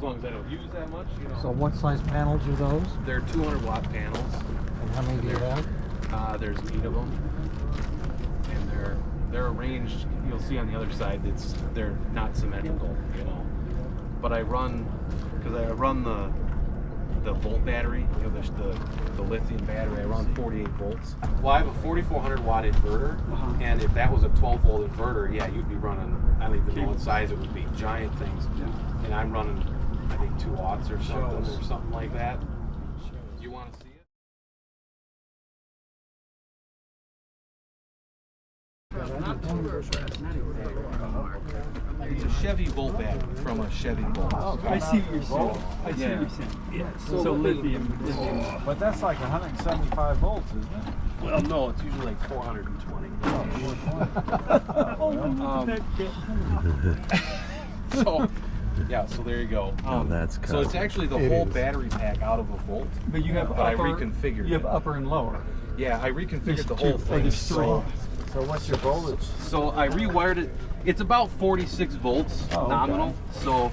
long as I don't use that much, you know. So what size panels are those? They're 200 watt panels. And how many do you have? There's 8 of them, and they're arranged. You'll see on the other side they're not symmetrical, you know. But I run the volt battery, you know, the lithium battery. I run 48 volts. Well, I have a 4400 watt inverter, and if that was a 12 volt inverter, yeah, you'd be running. I don't even know what size it would be. Giant things. Yeah. And I'm running, I think 2 watts or something like that. You want to see it? It's a Chevy Volt battery from a Chevy Volt. Oh, I see what you're saying. I see what you're saying. Yeah. So lithium. But that's like 175 volts, isn't it? Well, no, it's usually like 420. So, yeah, so there you go. That's so it's actually the whole battery pack out of a Volt. But you have but I reconfigured. You have upper and lower. Yeah, I reconfigured the whole thing. So what's your voltage? So I rewired it. It's about 46 volts nominal. Okay. So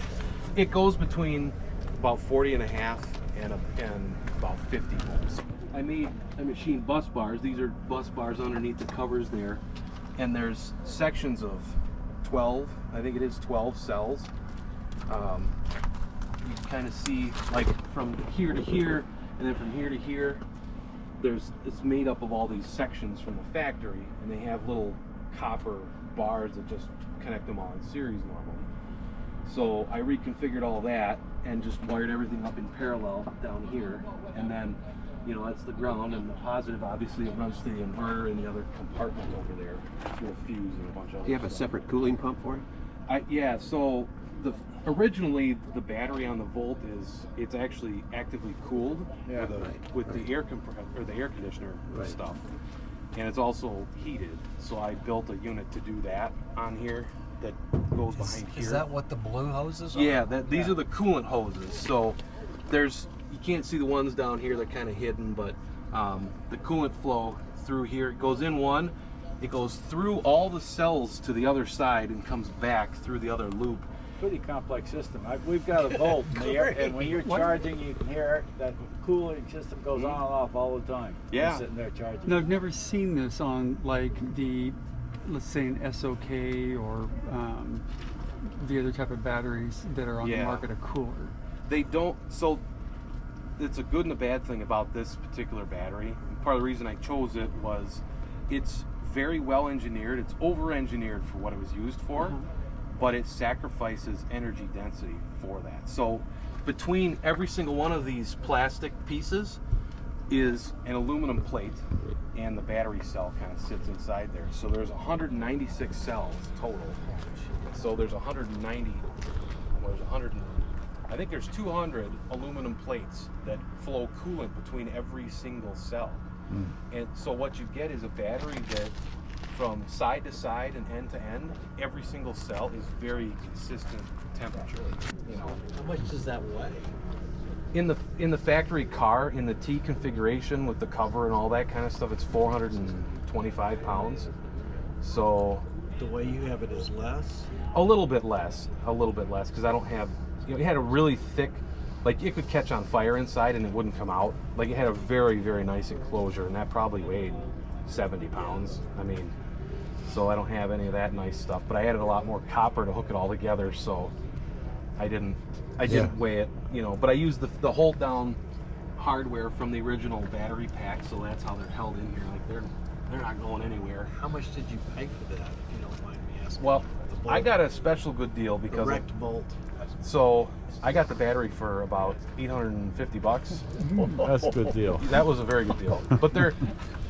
it goes between about 40 and a half and about 50 volts. I machined bus bars. These are bus bars underneath the covers there. And there's sections of 12, I think it is 12 cells. You can kind of see like from here to here, and then from here to here, it's made up of all these sections from the factory, and they have little copper bars that just connect them all in series normally. So I reconfigured all that and just wired everything up in parallel down here, and then, you know, that's the ground, and the positive obviously it runs to the inverter in the other compartment over there with a fuse and a bunch of other Do you have a separate cooling pump for it? Yeah, so originally the battery on the Volt it's actually actively cooled with the air compressor or the air conditioner stuff, and it's also heated. So I built a unit to do that on here that goes behind here. Is that what the blue hoses are? Yeah, these are the coolant hoses. So you can't see the ones down here, they're kind of hidden, but the coolant flow through here, it goes in one, it goes through all the cells to the other side and comes back through the other loop. Pretty complex system. We've got a Volt, and when you're charging, you can hear that cooling system goes on and off all the time. Yeah. You're sitting there charging. No, I've never seen this on like let's say an SOK or the other type of batteries that are on the market, a cooler. They don't, so it's a good and a bad thing about this particular battery. Part of the reason I chose it was it's very well engineered. It's over engineered for what it was used for, but it sacrifices energy density for that. So between every single one of these plastic pieces is an aluminum plate, and the battery cell kind of sits inside there. So there's 196 cells total. So there's 190, I think there's 200 aluminum plates that flow coolant between every single cell. And so what you get is a battery that from side to side and end to end, every single cell is very consistent temperature. You know, How much does that weigh? in the factory car, in the T configuration with the cover and all that kind of stuff, it's 425 pounds. So The way you have it is less? a little bit less, because I don't have, you know, it had a really thick, like it could catch on fire inside and it wouldn't come out. Like it had a very, very nice enclosure, and that probably weighed 70 pounds. I mean, so I don't have any of that nice stuff, but I added a lot more copper to hook it all together, so I didn't weigh it, you know, but I used the hold down hardware from the original battery pack, so that's how they're held in here. Like they're not going anywhere. How much did you pay for that, if you don't mind me asking? Well, I got a special good deal because Direct Volt. so I got the battery for about 850 bucks. That's a good deal. That was a very good deal. But they're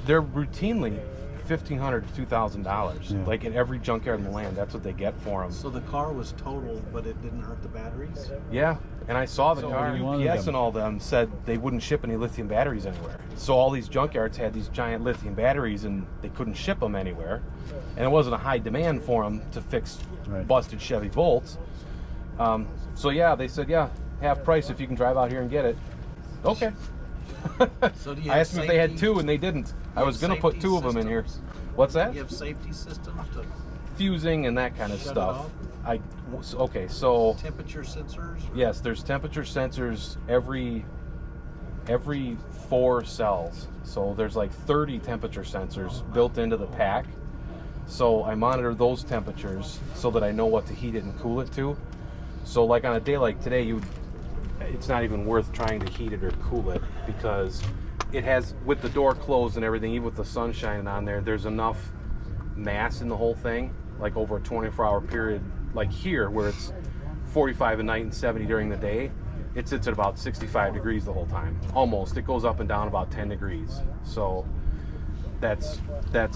routinely $1,500 to $2,000. Yeah. Like in every junkyard in the land, that's what they get for them. So the car was totaled, but it didn't hurt the batteries? Yeah, and I saw the car. you wanted UPS them. and all them said they wouldn't ship any lithium batteries anywhere. So all these junkyards had these giant lithium batteries, and they couldn't ship them anywhere. And it wasn't a high demand for them to fix busted Chevy Volts. So yeah, they said, yeah, half price if you can drive out here and get it. Okay. So do you I have asked them if they had safety- two, and they didn't. I you was have going to put safety 2 of them in here. systems? What's that? You have safety systems to fusing and that kind of Shut it stuff. off? Okay, so Temperature sensors? yes, there's temperature sensors every 4 cells. So there's like 30 temperature sensors built into the pack. So I monitor those temperatures so that I know what to heat it and cool it to. So like on a day like today, it's not even worth trying to heat it or cool it, because it has, with the door closed and everything, even with the sun shining on there, there's enough mass in the whole thing, like over a 24-hour period, like here where it's 45 at night and 70 during the day, it sits at about 65 degrees the whole time. Almost. It goes up and down about 10 degrees. So that's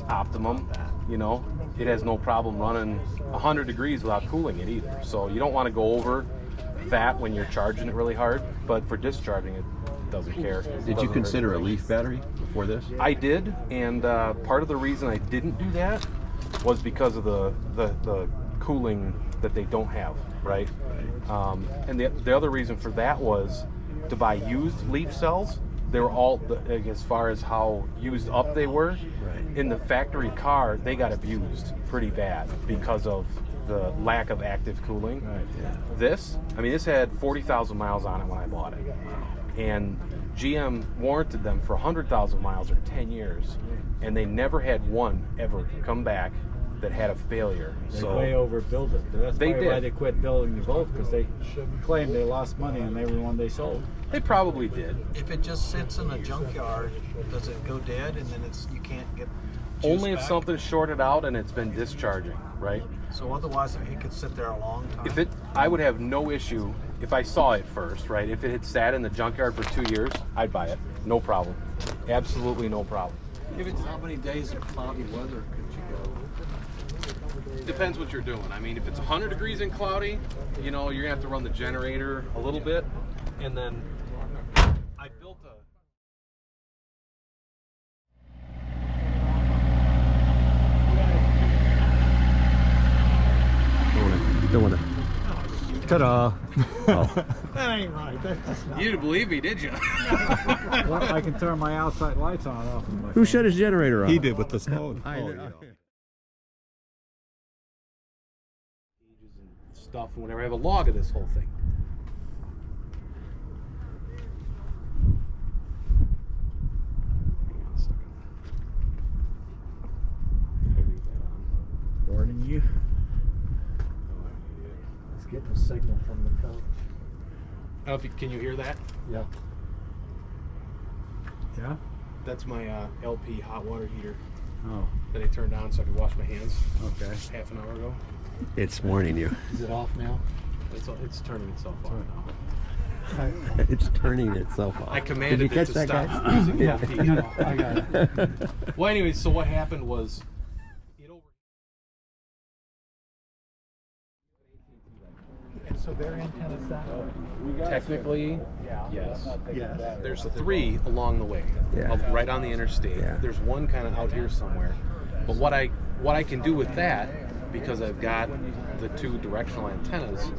optimum, you know. It has no problem running 100 degrees without cooling it either. So you don't want to go over that when you're charging it really hard, but for discharging it doesn't care. Did you consider a leaf battery before this? I did, and part of the reason I didn't do that was because of the cooling that they don't have, right? And the other reason for that was to buy used leaf cells. They were all, as far as how used up they were, in the factory car, they got abused pretty bad because of the lack of active cooling. This had 40,000 miles on it when I bought it. And GM warranted them for 100,000 miles or 10 years. And they never had one ever come back that had a failure. They So way overbuilt it. That's They probably why did. they quit building the Volt, because they claimed they lost money on every one they sold. they probably did. If it just sits in a junkyard, does it go dead and then you can't get juice Only if back? something's shorted out and it's been discharging, right? So otherwise, it could sit there a long time. I would have no issue if I saw it first, right? If it had sat in the junkyard for 2 years, I'd buy it. No problem. Absolutely no problem. How many days of cloudy weather could you go? Depends what you're doing. I mean, if it's 100 degrees and cloudy, you know, you're gonna have to run the generator a little bit, and then I built a. Don't want to. Ta-da! Oh. That ain't right. That's just not. You didn't believe me, did you? Well, I can turn my outside lights on and off. with my Who phone. shut his generator off? He did with the smoke. I Oh, know. yeah. Stuff and whenever I have a log of this whole thing. Hang on a second. I leave that on. Warning you. Oh, I'm an idiot. It's getting a signal from the coach. I don't know if can you hear that? Yeah. Yeah? That's my LP hot water heater Oh, that I turned on so I could wash my hands okay. half an hour ago. It's warning you. Is it off now? It's turning itself off now. It's turning itself off. I commanded Did you it catch to that, stop guys? using LP. No, I got it. Well, anyway, so what happened was it over. So their antenna's down? Technically, yes. Yes. There's 3 along the way, Yeah. right on the interstate. Yeah. There's one kind of out here somewhere. But what I can do with that, because I've got the 2 directional antennas,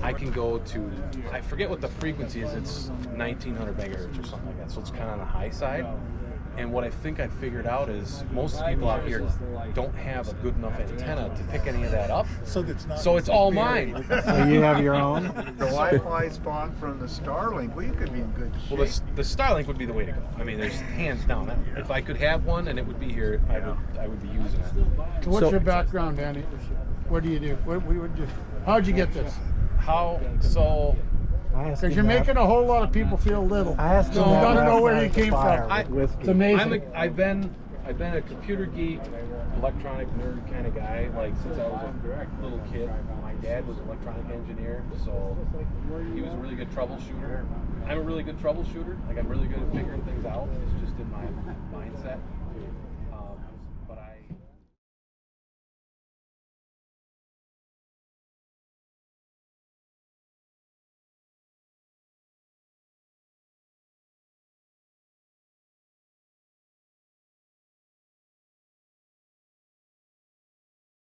I can go to, I forget what the frequency is, it's 1900 megahertz or something like that, so it's kind of on the high side. And what I think I figured out is most people out here don't have a good enough antenna to pick any of that up, so it's all mine. So you have your own? The Wi-Fi spawn from the Starlink, we could be in good shape. Well, the Starlink would be the way to go. I mean, there's hands down. If I could have one and it would be here, I would be using it. So what's So- your background, Danny? What do you do? What would you? How'd you get this? How so? Because you're making a whole lot of people feel little. I asked So him you that gotta know last where night you at the came fire from. with whiskey. It's amazing. I've been a computer geek, electronic nerd kind of guy. Like since I was a little kid, my dad was an electronic engineer, so he was a really good troubleshooter. I'm a really good troubleshooter. Like I'm really good at figuring things out. It's just in my mindset.